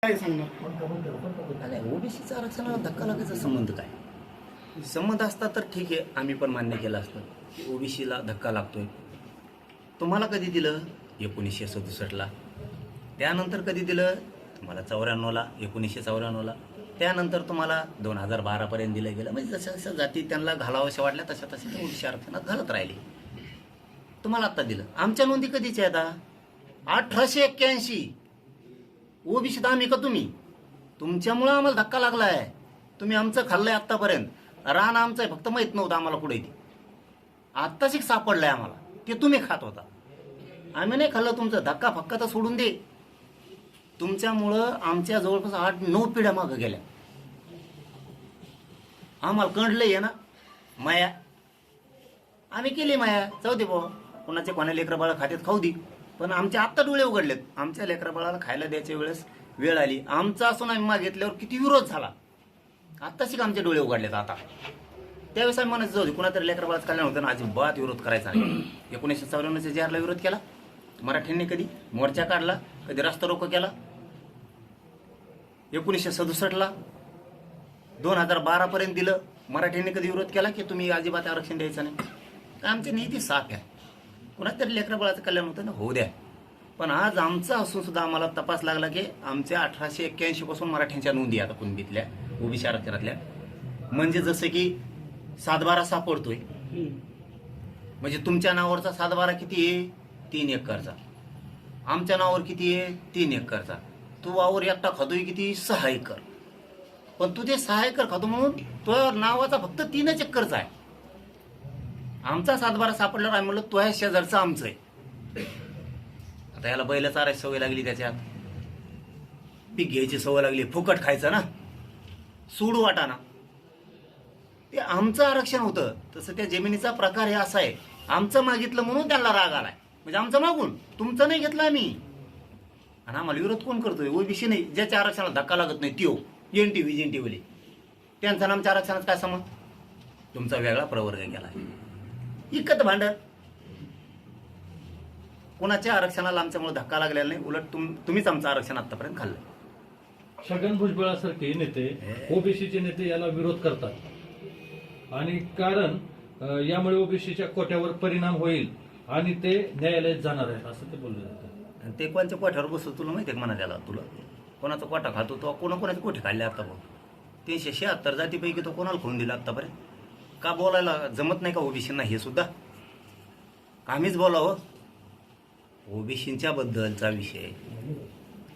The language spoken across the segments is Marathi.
काय सांगणार? आणि ओबीसीचं आरक्षणाला धक्का लागायचा संबंध काय? संबंध असता तर ठीक आहे, आम्ही पण मान्य केलं असतं की ओबीसीला धक्का लागतोय. तुम्हाला कधी दिलं? 1967ला. त्यानंतर कधी दिलं? तुम्हाला 94ला, 1994ला. त्यानंतर तुम्हाला 2012पर्यंत दिलं गेलं. म्हणजे जशा जशा जाती त्यांना घालाव्याशा वाटल्या तशा तशा ते ओबीसी आरक्षणात घालत राहिले. तुम्हाला आत्ता दिलं. आमच्या नोंदी कधीच्या आहेत? 1881. ओबीसी तर आम्ही का तुम्ही? तुमच्यामुळं आम्हाला धक्का लागला आहे. तुम्ही आमचं खाल्लंय आत्तापर्यंत. रान आमचं आहे, फक्त माहीत नव्हतं आम्हाला कुठे ती. आत्ताच सापडलंय आम्हाला. ते तुम्ही खात होता, आम्ही नाही खाल्लं तुमचं. धक्का फक्का तर सोडून दे. तुमच्यामुळं आमच्या जवळपास 8-9 पिढ्या मागं गेल्या. आम्हाला कळलंय आहे ना माया. आम्ही केली माया. जाऊ दे भाऊ, कोणाचे कोणा लेकरं बाळा खात्यात खाऊ दे. पण आमचे आत्ता डोळे उघडलेत. आमच्या लेकरा बाळाला खायला द्यायच्या वेळेस वेळ आली. आमचा असून आम्ही मागितल्यावर किती विरोध झाला. आत्ताशी आमचे डोळे उघडलेत आता. त्यावेळेस आम्ही म्हणायचं जाऊ दे, कुणातरी लेकरा बाळाचं कल्याण होतं ना, अजिबात विरोध करायचा नाही. 1954च्या JRला विरोध केला मराठ्यांनी. कधी मोर्चा काढला, कधी रास्ता रोको केला. 1967ला 2012पर्यंत दिलं. मराठ्यांनी कधी विरोध केला की तुम्ही अजिबात आरक्षण द्यायचं नाही? आमची नीती साफ आहे. कुणातरी लेकरा बाळाचं कल्याण होतं ना, होऊ द्या. पण आज आमचा असून सुद्धा आम्हाला तपास लागला की आमच्या 1881 पासून मराठ्यांच्या नोंदी आता कुणबीतल्या ओबीसी आरक्षणातल्या. म्हणजे जसं की 7-12 सापडतोय. म्हणजे तुमच्या नावावरचा 7-12 किती आहे? 3 एकरचा. आमच्या नावावर किती आहे? 3 एकरचा. तू वावर एकटा खातोय किती? 6 एकर. पण तू ते 6 एकर खातो म्हणून तो नावाचा फक्त 3 एकरचा आहे. आमचा 7-12 सापडल्यावर आम्ही म्हणलं तो आहे शेजारचं आमचं आहे. आता याला बैल चारायची सवय लागली, त्याच्यात पीक घ्यायची सवय लागली, फुकट खायचं ना, सूड वाटाना. ते आमचं आरक्षण होतं. तसं त्या जमिनीचा प्रकार हे असा आहे. आमचं मागितलं म्हणून त्यांना राग आलाय. म्हणजे आमचं मागून तुमचं नाही घेतलं आम्ही. आणि आम्हाला विरोध कोण करतोय? ओबीसी नाही. ज्याच्या आरक्षणाला धक्का लागत नाही त्यो एनटीव्ही त्यांचा आमच्या आरक्षणात काय समज? तुमचा वेगळा प्रवर्ग केला. इकत भांडण. कोणाच्या आरक्षणाला आमच्यामुळे धक्का लागलेला नाही. उलट तुम्हीच आमचं आरक्षण आतापर्यंत खाल्लं. छगन भुजबळासारखे नेते, ओबीसीचे नेते याला विरोध करतात आणि कारण यामुळे ओबीसीच्या कोट्यावर परिणाम होईल आणि ते न्यायालयात जाणार आहेत असं ते बोलले जातात. ते कोणत्या कोठ्यावर बसतो तुला माहिती आहे का? म्हणा त्याला तुला कोणाचा कोटा खातो तो? कोणाकोणाचे कोठे खाल्ले आता भाऊ? 376 जातीपैकी तो कोणाला खोलून दिला आतापर्यंत? का बोलायला जमत नाही का ओबीसींना? हे सुद्धा आम्हीच बोलावं. ओबीसींच्या बद्दलचा विषय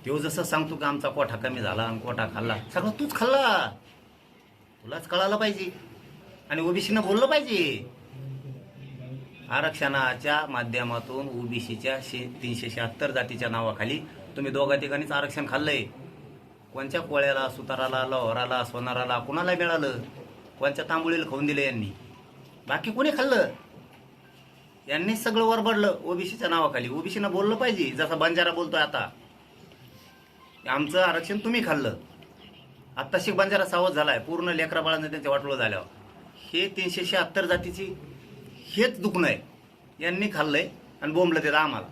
तो जसं सांगतो की आमचा कोठा कमी झाला आणि कोठा खाल्ला, सगळं तूच खाल्ला. तुलाच कळायला पाहिजे आणि ओबीसीनं बोललं पाहिजे. आरक्षणाच्या माध्यमातून ओबीसीच्या 376 जातीच्या नावाखाली तुम्ही दोघा ठिकाणीच आरक्षण खाल्लंय. कोणत्या कोळ्याला, सुताराला, लोहाराला, सोनाराला कुणाला मिळालं? कोणत्या तांबुळीला खाऊन दिलं यांनी? बाकी कोणी खाल्लं? यांनी सगळं वरबडलं ओबीसीच्या नावाखाली. ओबीसीनं बोललं पाहिजे जसा बंजारा बोलतोय आता. आमचं आरक्षण तुम्ही खाल्लं. आत्ताशी बंजारा सावध झालाय पूर्ण. लेकरा बाळांना त्यांच्या वाटोळं झाल्यावर हे 376 जातीची हेच दुखणं आहे. यांनी खाल्लंय आणि बोंबलं ते आम्हाला.